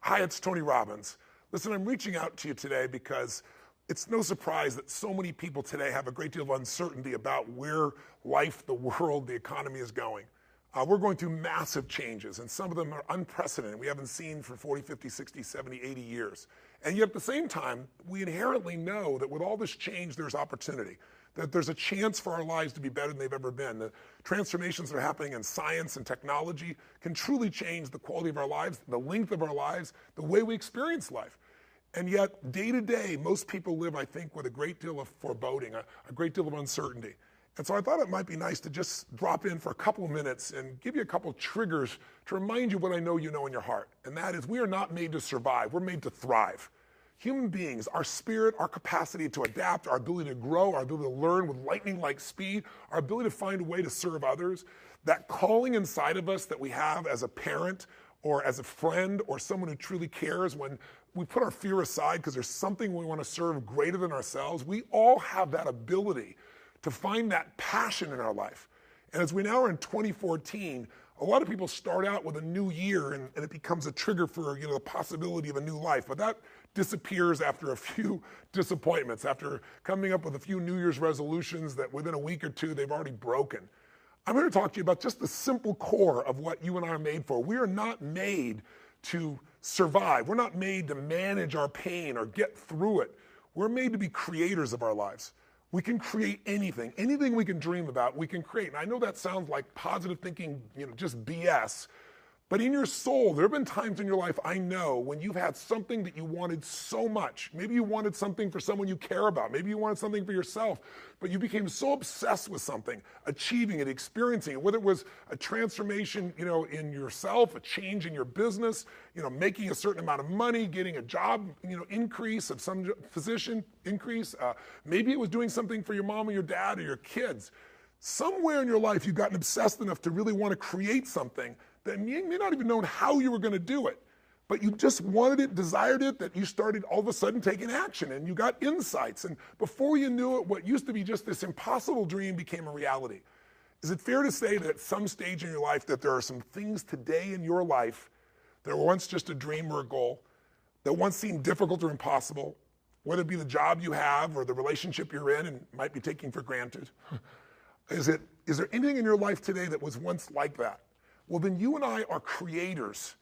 Hi, it's Tony Robbins. Listen, I'm reaching out to you today because it's no surprise that so many people today have a great deal of uncertainty about where life, the world, the economy is going. We're going through massive changes, and some of them are unprecedented. We haven't seen for 40, 50, 60, 70, 80 years. And yet at the same time, we inherently know that with all this change, there's opportunity, that there's a chance for our lives to be better than they've ever been. The transformations that are happening in science and technology can truly change the quality of our lives, the length of our lives, the way we experience life. And yet, day to day, most people live, I think, with a great deal of foreboding, a great deal of uncertainty. And so I thought it might be nice to just drop in for a couple of minutes and give you a couple of triggers to remind you what I know you know in your heart. And that is, we are not made to survive, we're made to thrive. Human beings, our spirit, our capacity to adapt, our ability to grow, our ability to learn with lightning-like speed, our ability to find a way to serve others, that calling inside of us that we have as a parent or as a friend or someone who truly cares, when we put our fear aside because there's something we want to serve greater than ourselves, we all have that ability to find that passion in our life. And as we now are in 2014, a lot of people start out with a new year and it becomes a trigger for the possibility of a new life. But that disappears after a few disappointments, after coming up with a few New Year's resolutions that within a week or two they've already broken. I'm here to talk to you about just the simple core of what you and I are made for. We are not made to survive. We're not made to manage our pain or get through it. We're made to be creators of our lives. We can create anything we can dream about, we can create. And I know that sounds like positive thinking, just BS. But in your soul, there have been times in your life, I know, when you've had something that you wanted so much. Maybe you wanted something for someone you care about. Maybe you wanted something for yourself. But you became so obsessed with something, achieving it, experiencing it, whether it was a transformation, in yourself, a change in your business, making a certain amount of money, getting a job, increase of some position increase. Maybe it was doing something for your mom or your dad or your kids. Somewhere in your life, you've gotten obsessed enough to really want to create something that you may not even know how you were going to do it, but you just wanted it, desired it, that you started all of a sudden taking action and you got insights. And before you knew it, what used to be just this impossible dream became a reality. Is it fair to say that at some stage in your life that there are some things today in your life that were once just a dream or a goal, that once seemed difficult or impossible, whether it be the job you have or the relationship you're in and might be taking for granted? Is there anything in your life today that was once like that? Well, then you and I are creators.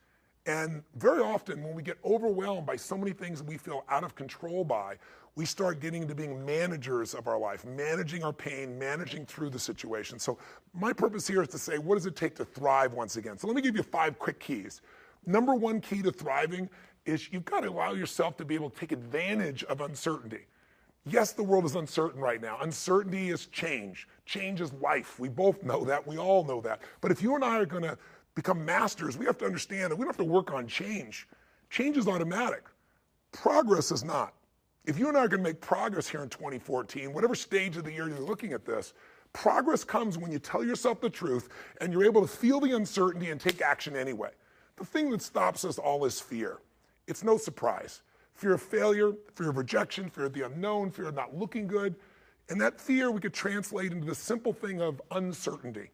And very often when we get overwhelmed by so many things that we feel out of control by, we start getting into being managers of our life, managing our pain, managing through the situation. So my purpose here is to say, what does it take to thrive once again? So let me give you 5 quick keys. Number 1 key to thriving is you've got to allow yourself to be able to take advantage of uncertainty. Yes, the world is uncertain right now. Uncertainty is change. Change is life. We both know that. We all know that. But if you and I are going to become masters, we have to understand that we don't have to work on change. Change is automatic. Progress is not. If you and I are going to make progress here in 2014, whatever stage of the year you're looking at this, progress comes when you tell yourself the truth and you're able to feel the uncertainty and take action anyway. The thing that stops us all is fear. It's no surprise. Fear of failure, fear of rejection, fear of the unknown, fear of not looking good. And that fear we could translate into the simple thing of uncertainty.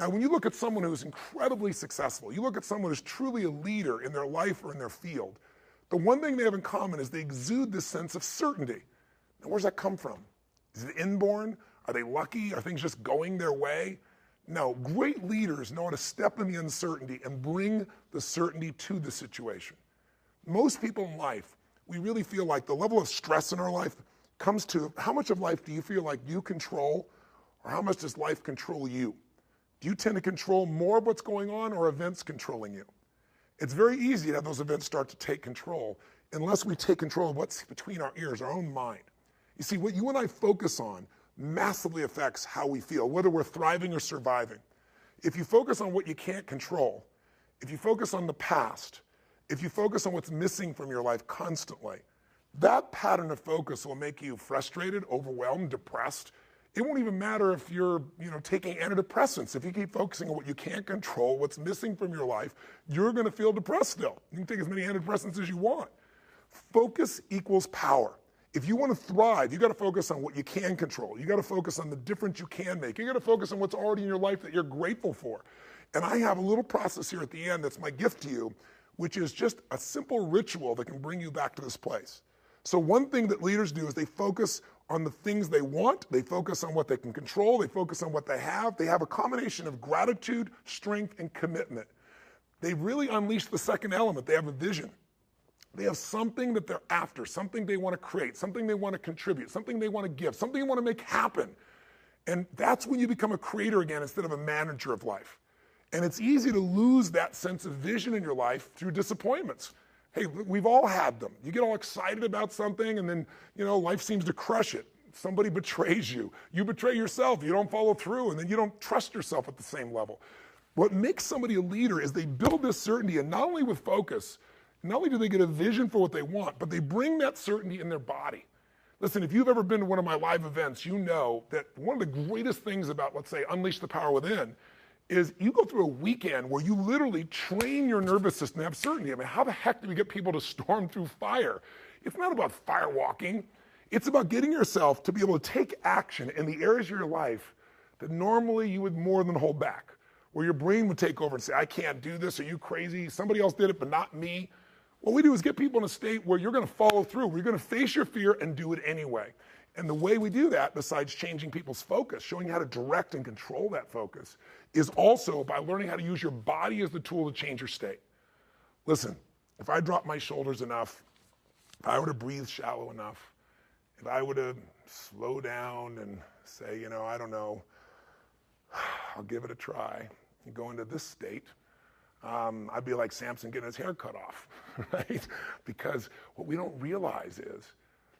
Now, when you look at someone who's incredibly successful, you look at someone who's truly a leader in their life or in their field, the one thing they have in common is they exude this sense of certainty. Now, where's that come from? Is it inborn? Are they lucky? Are things just going their way? No, great leaders know how to step in the uncertainty and bring the certainty to the situation. Most people in life, we really feel like the level of stress in our life comes to how much of life do you feel like you control, or how much does life control you? Do you tend to control more of what's going on, or events controlling you? It's very easy to have those events start to take control unless we take control of what's between our ears, our own mind. You see, what you and I focus on massively affects how we feel, whether we're thriving or surviving. If you focus on what you can't control, if you focus on the past, if you focus on what's missing from your life constantly, that pattern of focus will make you frustrated, overwhelmed, depressed. It won't even matter if you're, taking antidepressants. If you keep focusing on what you can't control, what's missing from your life, you're going to feel depressed still. You can take as many antidepressants as you want. Focus equals power. If you want to thrive, you got to focus on what you can control. You got to focus on the difference you can make. You got to focus on what's already in your life that you're grateful for. And I have a little process here at the end that's my gift to you. which is just a simple ritual that can bring you back to this place. So one thing that leaders do is they focus on the things they want, they focus on what they can control, they focus on what they have a combination of gratitude, strength, and commitment. They really unleash the second element. They have a vision. They have something that they're after, something they want to create, something they want to contribute, something they want to give, something they want to make happen. And that's when you become a creator again instead of a manager of life. And it's easy to lose that sense of vision in your life through disappointments. Hey, we've all had them. You get all excited about something and then, life seems to crush it. Somebody betrays you. You betray yourself. You don't follow through, and then you don't trust yourself at the same level. What makes somebody a leader is they build this certainty, and not only with focus, not only do they get a vision for what they want, but they bring that certainty in their body. Listen, if you've ever been to one of my live events, you know that one of the greatest things about, let's say, Unleash the Power Within is you go through a weekend where you literally train your nervous system to have certainty. I mean, how the heck do we get people to storm through fire? It's not about fire walking. It's about getting yourself to be able to take action in the areas of your life that normally you would more than hold back, where your brain would take over and say, I can't do this. Are you crazy? Somebody else did it, but not me. What we do is get people in a state where you're going to follow through, where you're going to face your fear and do it anyway. And the way we do that, besides changing people's focus, showing you how to direct and control that focus, is also by learning how to use your body as the tool to change your state. Listen, if I drop my shoulders enough, if I were to breathe shallow enough, if I were to slow down and say, I don't know, I'll give it a try, and go into this state, I'd be like Samson getting his hair cut off, right? Because what we don't realize is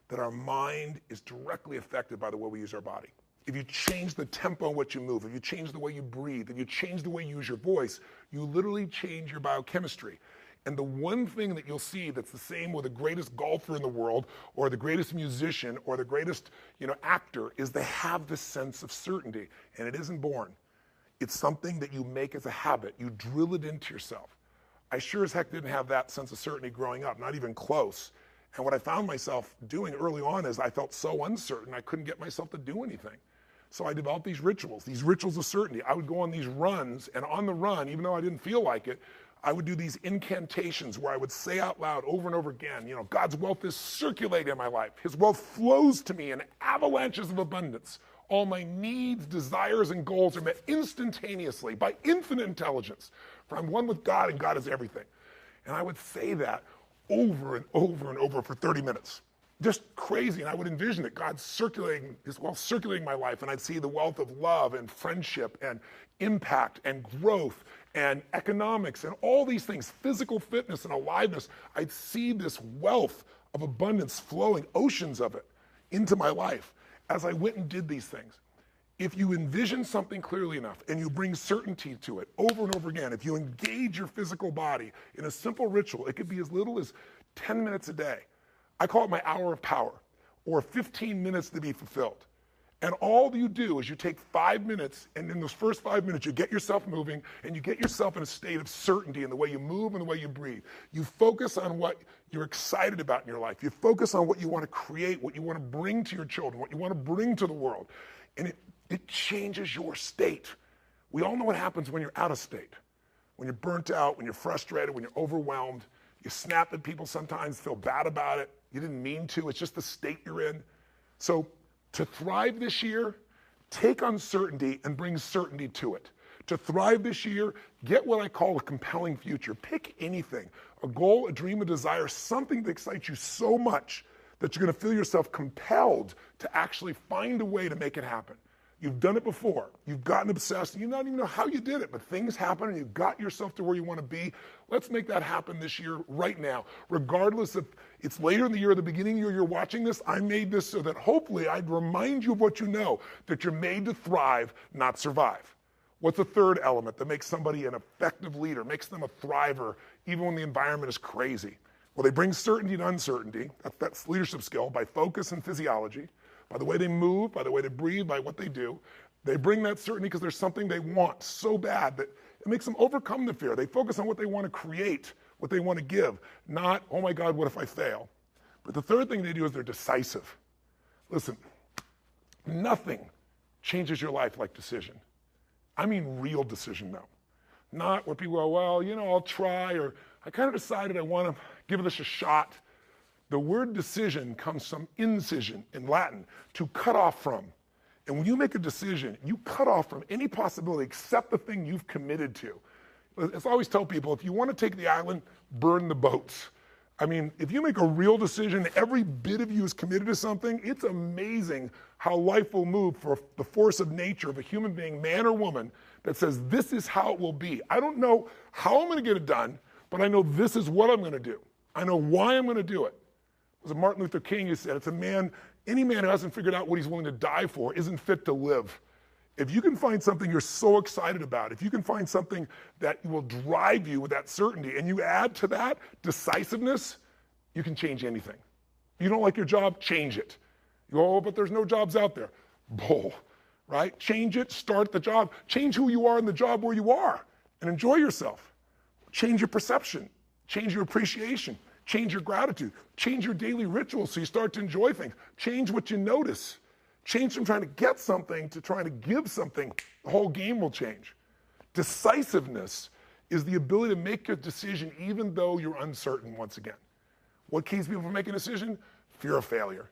that our mind is directly affected by the way we use our body. If you change the tempo in which you move, if you change the way you breathe, if you change the way you use your voice, you literally change your biochemistry. And the one thing that you'll see that's the same with the greatest golfer in the world or the greatest musician or the greatest actor is they have this sense of certainty, and it isn't born. It's something that you make as a habit. You drill it into yourself. I sure as heck didn't have that sense of certainty growing up, not even close. And what I found myself doing early on is I felt so uncertain, I couldn't get myself to do anything. So I developed these rituals of certainty. I would go on these runs, and on the run, even though I didn't feel like it, I would do these incantations where I would say out loud over and over again, God's wealth is circulating in my life. His wealth flows to me in avalanches of abundance. All my needs, desires, and goals are met instantaneously by infinite intelligence. For I'm one with God, and God is everything. And I would say that over and over and over for 30 minutes. Just crazy. And I would envision it, God circulating, His wealth circulating my life, and I'd see the wealth of love and friendship and impact and growth and economics and all these things, physical fitness and aliveness. I'd see this wealth of abundance flowing, oceans of it, into my life as I went and did these things. If you envision something clearly enough and you bring certainty to it over and over again, if you engage your physical body in a simple ritual, it could be as little as 10 minutes a day. I call it my hour of power, or 15 minutes to be fulfilled. And all you do is you take 5 minutes, and in those first 5 minutes, you get yourself moving, and you get yourself in a state of certainty in the way you move and the way you breathe. You focus on what you're excited about in your life. You focus on what you want to create, what you want to bring to your children, what you want to bring to the world. And it changes your state. We all know what happens when you're out of state. When you're burnt out, when you're frustrated, when you're overwhelmed. You snap at people sometimes, feel bad about it. You didn't mean to. It's just the state you're in. So to thrive this year, take uncertainty and bring certainty to it. To thrive this year, get what I call a compelling future. Pick anything, a goal, a dream, a desire, something that excites you so much that you're going to feel yourself compelled to actually find a way to make it happen. You've done it before. You've gotten obsessed. You don't even know how you did it, but things happen and you got yourself to where you want to be. Let's make that happen this year, right now. Regardless if it's later in the year or the beginning of the year you're watching this, I made this so that hopefully I'd remind you of what you know, that you're made to thrive, not survive. What's the third element that makes somebody an effective leader, makes them a thriver, even when the environment is crazy? Well, they bring certainty to uncertainty. That's leadership skill by focus and physiology. By the way they move, by the way they breathe, by what they do. They bring that certainty because there's something they want so bad that it makes them overcome the fear. They focus on what they want to create, what they want to give, not, oh my God, what if I fail? But the third thing they do is they're decisive. Listen, nothing changes your life like decision. I mean real decision, though. Not where people go, well, I'll try, or I kind of decided I want to give this a shot. The word decision comes from incision in Latin, to cut off from. And when you make a decision, you cut off from any possibility except the thing you've committed to. As I always tell people, if you want to take the island, burn the boats. I mean, if you make a real decision, every bit of you is committed to something, it's amazing how life will move for the force of nature of a human being, man or woman, that says, this is how it will be. I don't know how I'm going to get it done, but I know this is what I'm going to do. I know why I'm going to do it. It was Martin Luther King who said, any man who hasn't figured out what he's willing to die for isn't fit to live. If you can find something you're so excited about, if you can find something that will drive you with that certainty, and you add to that decisiveness, you can change anything. You don't like your job, change it. You go, oh, but there's no jobs out there. Bull, right? Change it, start the job. Change who you are in the job where you are, and enjoy yourself. Change your perception, change your appreciation, change your gratitude, change your daily rituals so you start to enjoy things. Change what you notice. Change from trying to get something to trying to give something. The whole game will change. Decisiveness is the ability to make a decision even though you're uncertain once again. What keeps people from making a decision? Fear of failure.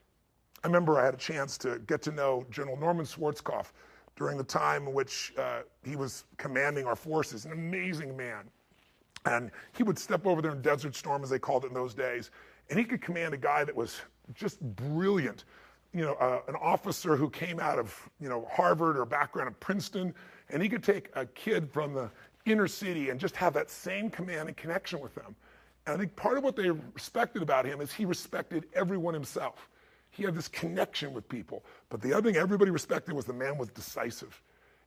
I remember I had a chance to get to know General Norman Schwarzkopf during the time in which he was commanding our forces, an amazing man. And he would step over there in Desert Storm, as they called it in those days, and he could command a guy that was just brilliant. You know, an officer who came out of, Harvard or background of Princeton, and he could take a kid from the inner city and just have that same command and connection with them. And I think part of what they respected about him is he respected everyone himself. He had this connection with people. But the other thing everybody respected was the man was decisive.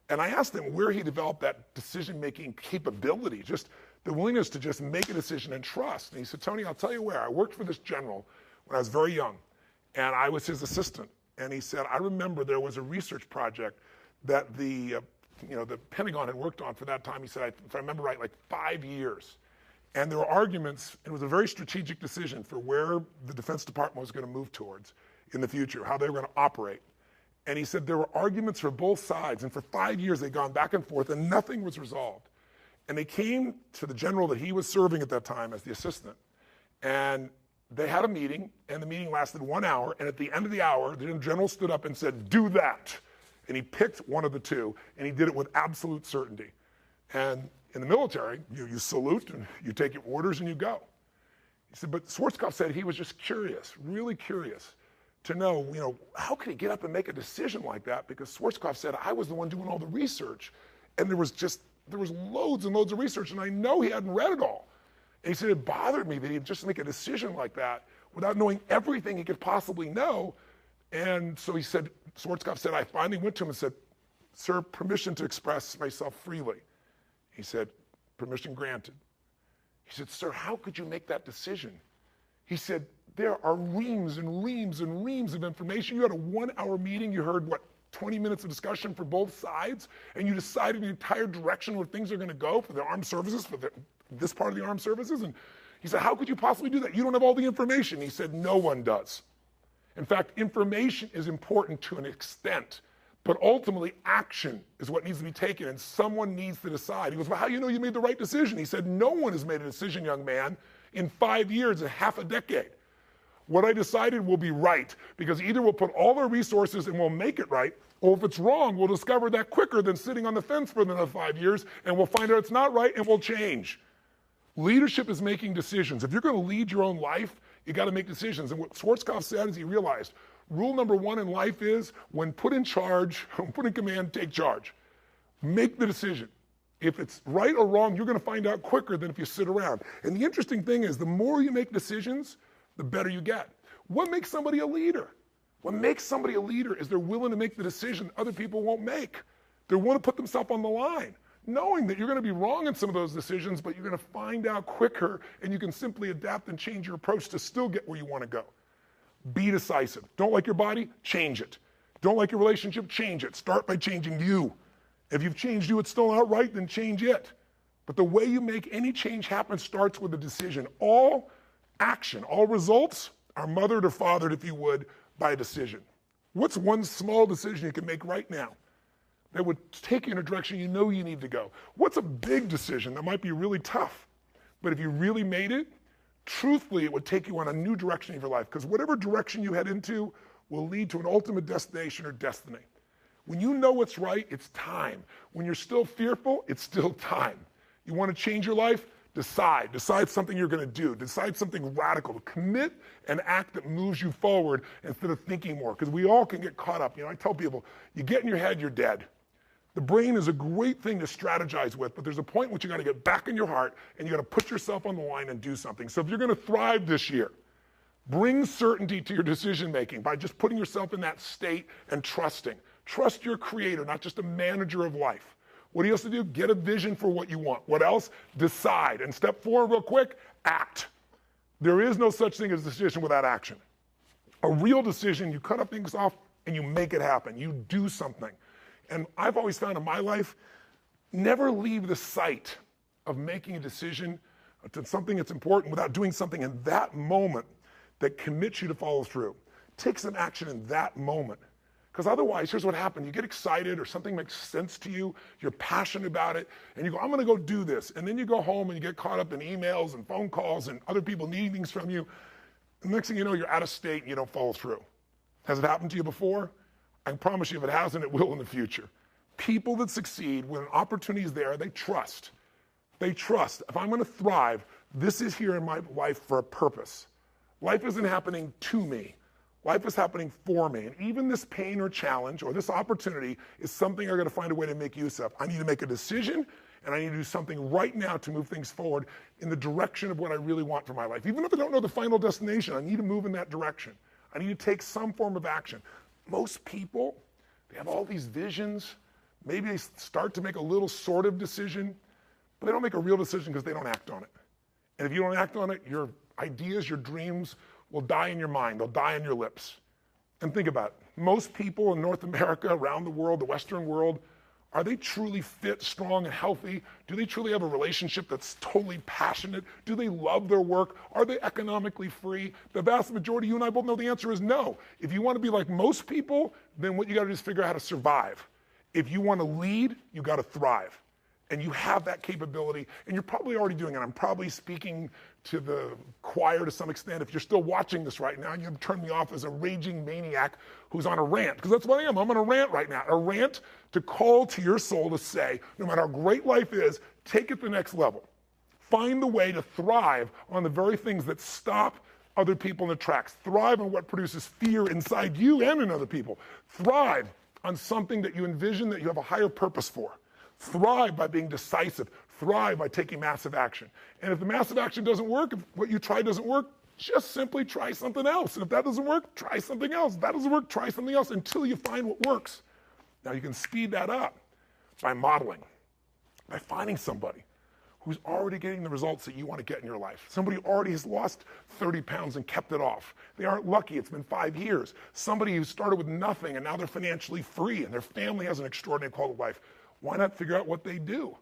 And I asked him where he developed that decision-making capability, just the willingness to just make a decision and trust. And he said, Tony, I'll tell you where. I worked for this general when I was very young, and I was his assistant. And he said, I remember there was a research project that the Pentagon had worked on for that time. He said, if I remember right, like 5 years. And there were arguments. It was a very strategic decision for where the Defense Department was going to move towards in the future, how they were going to operate. And he said there were arguments for both sides. And for 5 years, they'd gone back and forth, and nothing was resolved. And they came to the general that he was serving at that time as the assistant. And they had a meeting, and the meeting lasted 1 hour. And at the end of the hour, the general stood up and said, do that. And he picked one of the two, and he did it with absolute certainty. And in the military, you salute, and you take your orders, and you go. He said, but Schwarzkopf said he was just curious, really curious, to know, how could he get up and make a decision like that? Because Schwarzkopf said, I was the one doing all the research, and there was loads and loads of research, and I know he hadn't read it all. And he said, it bothered me that he'd just make a decision like that without knowing everything he could possibly know. And so he said, Schwarzkopf said, I finally went to him and said, sir, permission to express myself freely. He said, permission granted. He said, sir, how could you make that decision? He said, there are reams and reams and reams of information. You had a 1 hour meeting, you heard 20 minutes of discussion for both sides, and you decided the entire direction where things are going to go for the armed services, for this part of the armed services. And he said, how could you possibly do that? You don't have all the information. He said, no one does. In fact, information is important to an extent, but ultimately action is what needs to be taken, and someone needs to decide. He goes, well, how do you know you made the right decision? He said, no one has made a decision, young man, in 5 years and half a decade. What I decided will be right, because either we'll put all our resources and we'll make it right, or if it's wrong, we'll discover that quicker than sitting on the fence for another 5 years, and we'll find out it's not right, and we'll change. Leadership is making decisions. If you're going to lead your own life, you got to make decisions. And what Schwarzkopf said is he realized, rule number one in life is, when put in charge, when put in command, take charge. Make the decision. If it's right or wrong, you're going to find out quicker than if you sit around. And the interesting thing is, the more you make decisions, the better you get. What makes somebody a leader? What makes somebody a leader is they're willing to make the decision other people won't make. They want to put themselves on the line, knowing that you're going to be wrong in some of those decisions, but you're going to find out quicker, and you can simply adapt and change your approach to still get where you want to go. Be decisive. Don't like your body? Change it. Don't like your relationship? Change it. Start by changing you. If you've changed you, it's still not right, then change it. But the way you make any change happen starts with a decision. All action, all results are mothered or fathered, if you would, by a decision. What's one small decision you can make right now that would take you in a direction you know you need to go? What's a big decision that might be really tough, But if you really made it, truthfully, it would take you on a new direction of your life, because whatever direction you head into will lead to an ultimate destination or destiny. When you know what's right, it's time. When you're still fearful, it's still time. You want to change your life? Decide. Decide something you're going to do. Decide something radical. Commit an act that moves you forward instead of thinking more, because we all can get caught up. I tell people, you get in your head, you're dead. The brain is a great thing to strategize with, but there's a point in which you got to get back in your heart and you got to put yourself on the line and do something. So if you're going to thrive this year, bring certainty to your decision making by just putting yourself in that state and trusting. Trust your creator, not just a manager of life. What do you have to do? Get a vision for what you want. What else? Decide. And step 4, real quick, act. There is no such thing as a decision without action. A real decision, you cut up things off and you make it happen. You do something. And I've always found in my life, never leave the sight of making a decision to something that's important without doing something in that moment that commits you to follow through. Take some action in that moment. Because otherwise, here's what happens. You get excited or something makes sense to you, you're passionate about it, and you go, I'm going to go do this. And then you go home and you get caught up in emails and phone calls and other people needing things from you. And the next thing you know, you're out of state and you don't follow through. Has it happened to you before? I can promise you if it hasn't, it will in the future. People that succeed, when an opportunity is there, they trust. They trust. If I'm going to thrive, this is here in my life for a purpose. Life isn't happening to me. Life is happening for me. And even this pain or challenge or this opportunity is something I'm going to find a way to make use of. I need to make a decision, and I need to do something right now to move things forward in the direction of what I really want for my life. Even if I don't know the final destination, I need to move in that direction. I need to take some form of action. Most people, they have all these visions. Maybe they start to make a little sort of decision, but they don't make a real decision because they don't act on it. And if you don't act on it, your ideas, your dreams will die in your mind. They'll die on your lips. And think about it. Most people in North America, around the world, the Western world, are they truly fit, strong, and healthy? Do they truly have a relationship that's totally passionate? Do they love their work? Are they economically free? The vast majority, you and I both know the answer is no. If you want to be like most people, then what you got to do is figure out how to survive. If you want to lead, you got to thrive. And you have that capability, and you're probably already doing it. I'm probably speaking to the choir to some extent. If you're still watching this right now, you've turned me off as a raging maniac who's on a rant, because that's what I am. I'm on a rant right now. A rant to call to your soul to say, no matter how great life is, take it to the next level. Find the way to thrive on the very things that stop other people in their tracks. Thrive on what produces fear inside you and in other people. Thrive on something that you envision that you have a higher purpose for. Thrive by being decisive. Thrive by taking massive action. And if the massive action doesn't work, if what you try doesn't work, just simply try something else. And if that doesn't work, try something else. If that doesn't work, try something else until you find what works. Now you can speed that up by modeling, by finding somebody who's already getting the results that you want to get in your life. Somebody who already has lost 30 pounds and kept it off. They aren't lucky, it's been 5 years. Somebody who started with nothing and now they're financially free and their family has an extraordinary quality of life. Why not figure out what they do?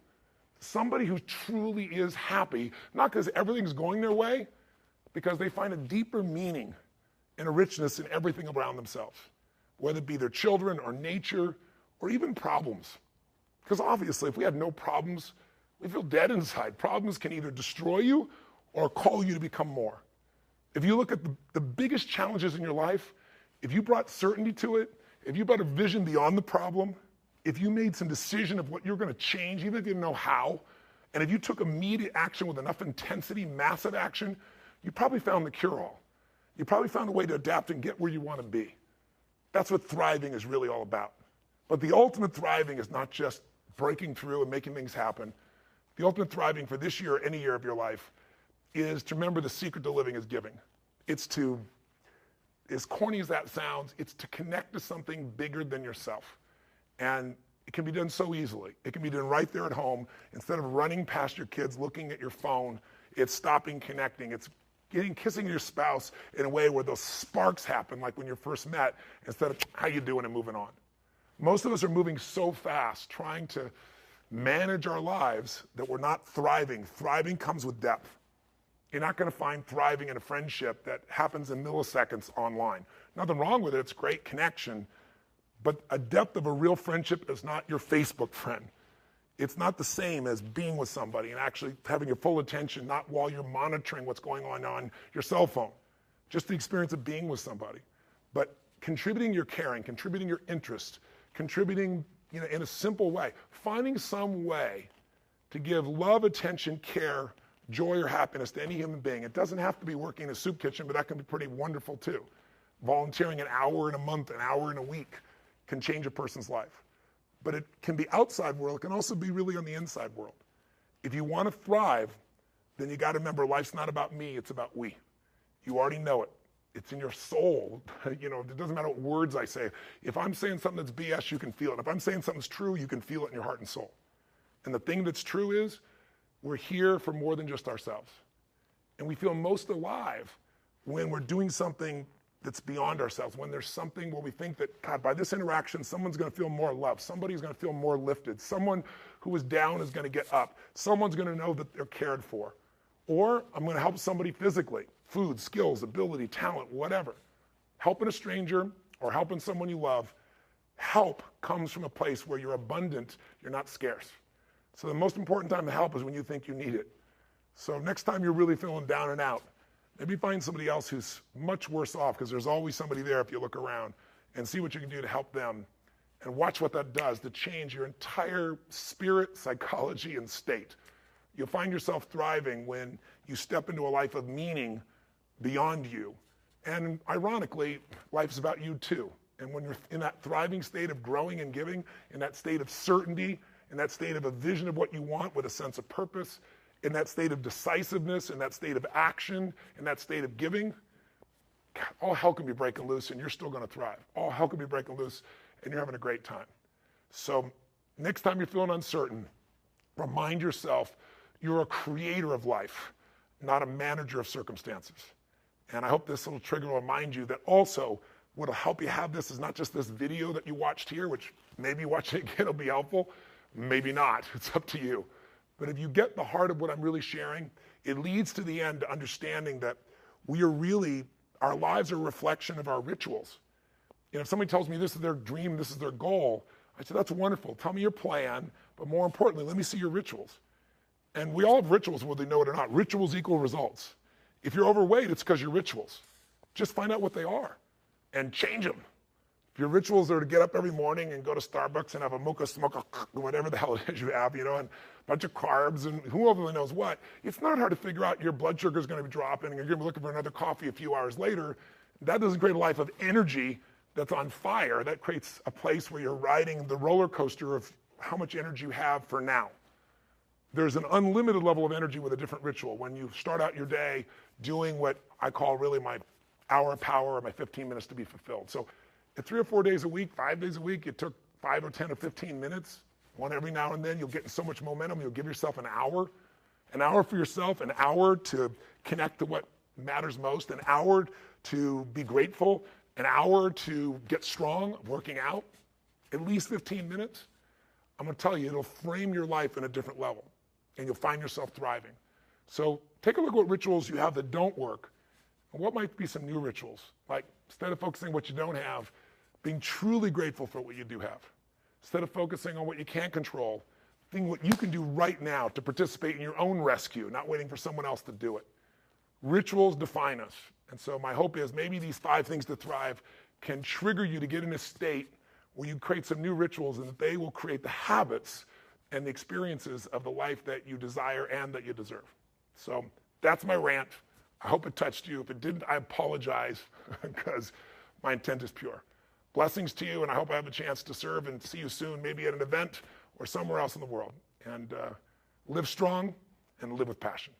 Somebody who truly is happy, not because everything's going their way, because they find a deeper meaning and a richness in everything around themselves, whether it be their children or nature or even problems. Because obviously, if we had no problems, we feel dead inside. Problems can either destroy you or call you to become more. If you look at the biggest challenges in your life, if you brought certainty to it, if you brought a vision beyond the problem, if you made some decision of what you're going to change, even if you didn't know how, and if you took immediate action with enough intensity, massive action, you probably found the cure-all. You probably found a way to adapt and get where you want to be. That's what thriving is really all about. But the ultimate thriving is not just breaking through and making things happen. The ultimate thriving for this year or any year of your life is to remember the secret to living is giving. It's to, as corny as that sounds, it's to connect to something bigger than yourself. And it can be done so easily. It can be done right there at home. Instead of running past your kids, looking at your phone, it's stopping, connecting. It's kissing your spouse in a way where those sparks happen, like when you first met, instead of how you doing and moving on. Most of us are moving so fast, trying to manage our lives, that we're not thriving. Thriving comes with depth. You're not going to find thriving in a friendship that happens in milliseconds online. Nothing wrong with it. It's great connection. But a depth of a real friendship is not your Facebook friend. It's not the same as being with somebody and actually having your full attention, not while you're monitoring what's going on your cell phone. Just the experience of being with somebody. But contributing your caring, contributing your interest, contributing in a simple way, finding some way to give love, attention, care, joy, or happiness to any human being. It doesn't have to be working in a soup kitchen, but that can be pretty wonderful too. Volunteering an hour in a month, an hour in a week can change a person's life. But it can be outside world. It can also be really on the inside world. If you want to thrive, then you got to remember life's not about me, it's about we. You already know it. It's in your soul. It doesn't matter what words I say. If I'm saying something that's BS, you can feel it. If I'm saying something's true, you can feel it in your heart and soul. And the thing that's true is we're here for more than just ourselves. And we feel most alive when we're doing something that's beyond ourselves, when there's something where we think that, God, by this interaction, someone's going to feel more loved. Somebody's going to feel more lifted. Someone who was down is going to get up. Someone's going to know that they're cared for. Or I'm going to help somebody physically, food, skills, ability, talent, whatever. Helping a stranger or helping someone you love, help comes from a place where you're abundant, you're not scarce. So the most important time to help is when you think you need it. So next time you're really feeling down and out, maybe find somebody else who's much worse off, because there's always somebody there if you look around, and see what you can do to help them. And watch what that does to change your entire spirit, psychology, and state. You'll find yourself thriving when you step into a life of meaning beyond you. And ironically, life's about you too. And when you're in that thriving state of growing and giving, in that state of certainty, in that state of a vision of what you want with a sense of purpose, in that state of decisiveness, in that state of action, in that state of giving, God, all hell can be breaking loose and you're still going to thrive. All hell can be breaking loose and you're having a great time. So next time you're feeling uncertain, remind yourself you're a creator of life, not a manager of circumstances. And I hope this little trigger will remind you that also what'll help you have this is not just this video that you watched here, which maybe watching it again will be helpful, maybe not, it's up to you. But if you get the heart of what I'm really sharing, it leads to the end to understanding that our lives are a reflection of our rituals. If somebody tells me this is their dream, this is their goal, I say, that's wonderful. Tell me your plan, but more importantly, let me see your rituals. And we all have rituals, whether they know it or not. Rituals equal results. If you're overweight, it's because your rituals. Just find out what they are and change them. If your rituals are to get up every morning and go to Starbucks and have a mocha, whatever the hell it is you have, and a bunch of carbs and whoever really knows what, it's not hard to figure out your blood sugar is going to be dropping and you're going to be looking for another coffee a few hours later. That doesn't create a life of energy that's on fire. That creates a place where you're riding the roller coaster of how much energy you have for now. There's an unlimited level of energy with a different ritual. When you start out your day doing what I call really my hour of power or my 15 minutes to be fulfilled. So at 3 or 4 days a week, 5 days a week, it took 5 or 10 or 15 minutes, one every now and then. You'll get in so much momentum. You'll give yourself an hour for yourself, an hour to connect to what matters most, an hour to be grateful, an hour to get strong, working out, at least 15 minutes. I'm going to tell you, it'll frame your life in a different level, and you'll find yourself thriving. So take a look at what rituals you have that don't work, and what might be some new rituals. Like, instead of focusing on what you don't have, being truly grateful for what you do have. Instead of focusing on what you can't control, think what you can do right now to participate in your own rescue, not waiting for someone else to do it. Rituals define us. And so my hope is maybe these 5 things to thrive can trigger you to get in a state where you create some new rituals and that they will create the habits and the experiences of the life that you desire and that you deserve. So that's my rant. I hope it touched you. If it didn't, I apologize because my intent is pure. Blessings to you, and I hope I have a chance to serve and see you soon, maybe at an event or somewhere else in the world. And live strong and live with passion.